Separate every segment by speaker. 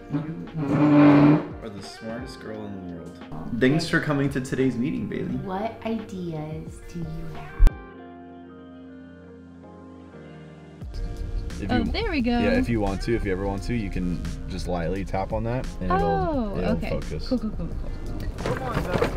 Speaker 1: You are the smartest girl in the world. Thanks for coming to today's meeting, Bailey.
Speaker 2: What ideas do you have?
Speaker 3: There we go.
Speaker 4: Yeah, if you want to, if you ever want to, you can just lightly tap on that and it'll
Speaker 3: okay.
Speaker 4: focus.
Speaker 3: Cool.
Speaker 4: Come on, Zach.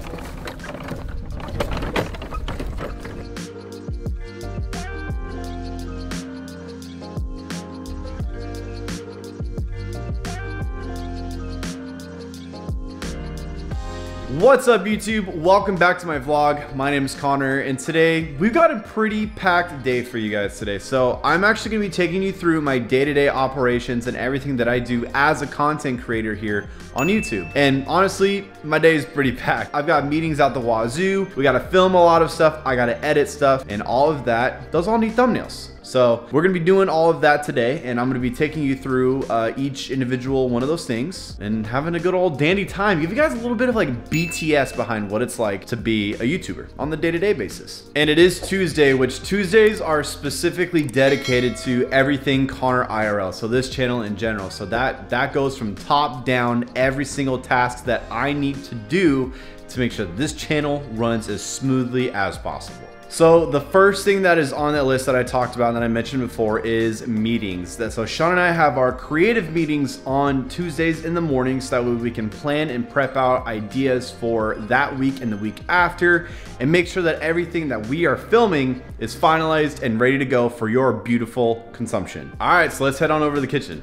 Speaker 1: What's up, YouTube? Welcome back to my vlog. My name is Connor, and today we've got a pretty packed day for you guys today. So I'm actually gonna be taking you through my day-to-day operations and everything that I do as a content creator here on YouTube. And honestly, my day is pretty packed. I've got meetings out the wazoo. We gotta film a lot of stuff. I gotta edit stuff, and all of that. Those all need thumbnails. So we're gonna be doing all of that today, and I'm gonna be taking you through each individual one of those things and having a good old dandy time. Give you guys a little bit of like BTS behind what it's like to be a YouTuber on the day-to-day basis. And it is Tuesday, which Tuesdays are specifically dedicated to everything Connor IRL. So this channel in general. So that goes from top down, every single task that I need to do to make sure that this channel runs as smoothly as possible. So the first thing that is on that list that I talked about and that I mentioned before is meetings. So Sean and I have our creative meetings on Tuesdays in the morning so that way we can plan and prep out ideas for that week and the week after and make sure that everything that we are filming is finalized and ready to go for your beautiful consumption. All right, so let's head on over to the kitchen.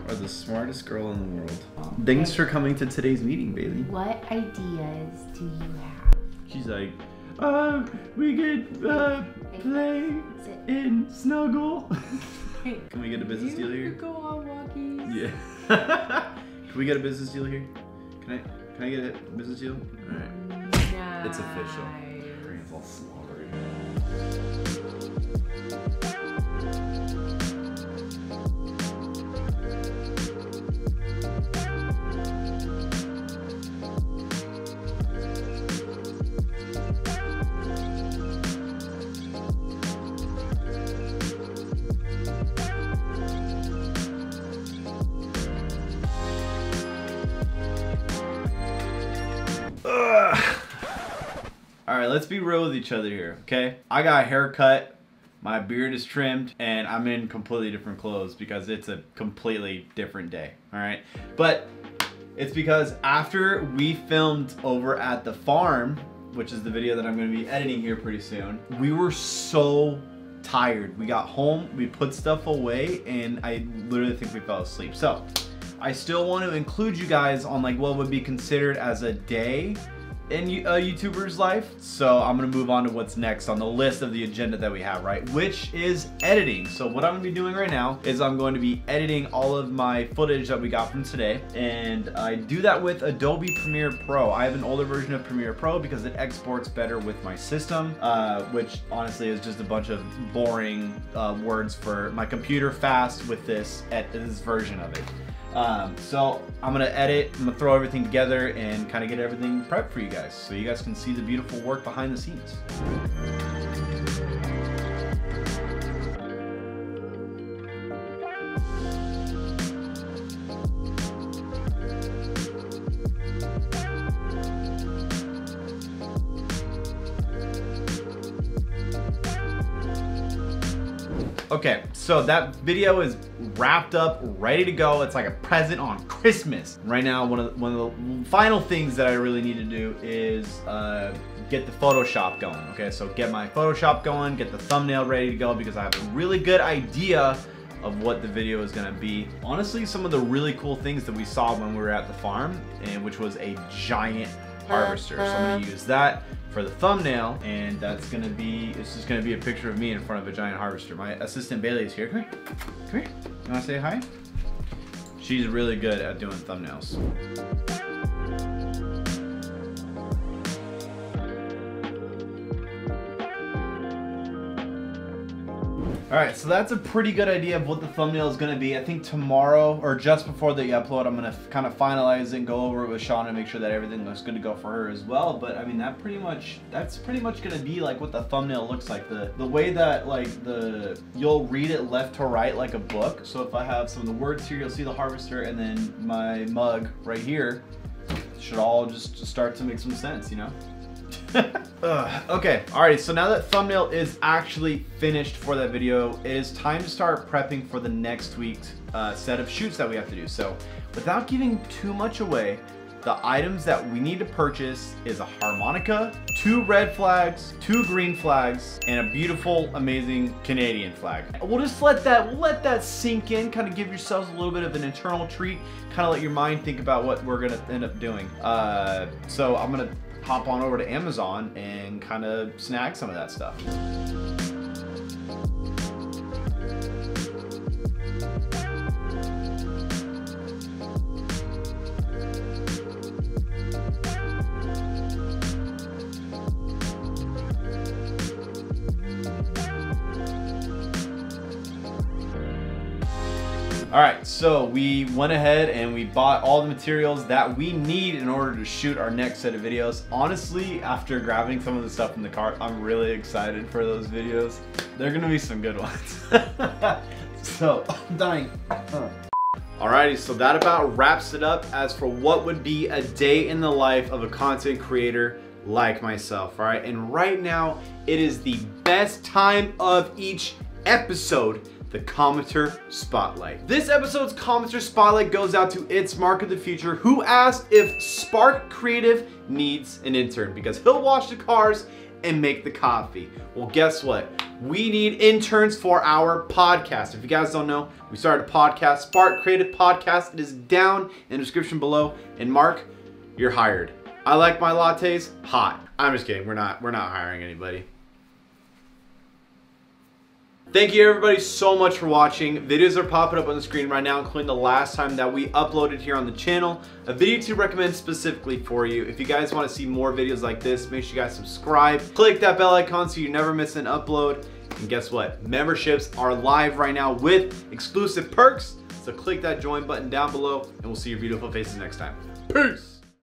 Speaker 1: Are the smartest girl in the world. Thanks for coming to today's meeting, Bailey.
Speaker 2: What ideas do you have?
Speaker 1: She's like, we could play and snuggle. Can we get a business deal here?
Speaker 2: Go on walkies.
Speaker 1: Yeah. Can we get a business deal here? Can I get a business deal? All right.
Speaker 2: Nice.
Speaker 1: It's official. Brain's all slaughtered. All right, let's be real with each other here, okay? I got a haircut, my beard is trimmed, and I'm in completely different clothes because it's a completely different day, all right? But it's because after we filmed over at the farm, which is the video that I'm gonna be editing here pretty soon, we were so tired. We got home, we put stuff away, and I literally think we fell asleep. So I still want to include you guys on like what would be considered as a day in a YouTuber's life. So I'm gonna move on to what's next on the list of the agenda that we have, right? Which is editing. So what I'm gonna be doing right now is I'm going to be editing all of my footage that we got from today. And I do that with Adobe Premiere Pro. I have an older version of Premiere Pro because it exports better with my system, which honestly is just a bunch of boring words for my computer fast with this version of it. So I'm gonna edit, I'm gonna throw everything together and kind of get everything prepped for you guys so you guys can see the beautiful work behind the scenes. Okay, so that video is wrapped up, ready to go. It's like a present on Christmas. Right now, one of the final things that I really need to do is get the Photoshop going. Okay, so get my Photoshop going, get the thumbnail ready to go because I have a really good idea of what the video is gonna be. Honestly, some of the really cool things that we saw when we were at the farm, and which was a giant harvester. So I'm gonna use that for the thumbnail, and that's gonna be, it's just gonna be a picture of me in front of a giant harvester. My assistant Bailey is here. Come here, come here. You wanna say hi? She's really good at doing thumbnails. All right, so that's a pretty good idea of what the thumbnail is gonna be. I think tomorrow, or just before the upload, I'm gonna kind of finalize it and go over it with Shauna and make sure that everything looks good to go for her as well. But I mean, that's pretty much gonna be like what the thumbnail looks like. The way that like you'll read it left to right like a book. So if I have some of the words here, you'll see the harvester, and then my mug right here should all just start to make some sense, you know? Okay, alrighty, so now that thumbnail is actually finished for that video, it is time to start prepping for the next week's set of shoots that we have to do. So without giving too much away, the items that we need to purchase is a harmonica, 2 red flags, 2 green flags, and a beautiful, amazing Canadian flag. We'll just let that sink in, kind of give yourselves a little bit of an internal treat, kind of let your mind think about what we're gonna end up doing. So I'm gonna hop on over to Amazon and kind of snag some of that stuff. All right, so we went ahead and we bought all the materials that we need in order to shoot our next set of videos. Honestly, after grabbing some of the stuff in the cart, I'm really excited for those videos. They're gonna be some good ones. So, I'm dying. Alrighty, so that about wraps it up as for what would be a day in the life of a content creator like myself, all right? And right now, it is the best time of each episode, the commenter spotlight. This episode's commenter spotlight goes out to It's Mark of the Future, who asked if Spark Creative needs an intern because he'll wash the cars and make the coffee. Well, guess what? We need interns for our podcast. If you guys don't know, we started a podcast, Spark Creative Podcast. It is down in the description below. And Mark, you're hired. I like my lattes hot. I'm just kidding. We're not hiring anybody. Thank you everybody so much for watching. Videos are popping up on the screen right now, including the last time that we uploaded here on the channel. A video to recommend specifically for you. If you guys want to see more videos like this, make sure you guys subscribe. Click that bell icon so you never miss an upload. And guess what? Memberships are live right now with exclusive perks. So click that join button down below and we'll see your beautiful faces next time. Peace!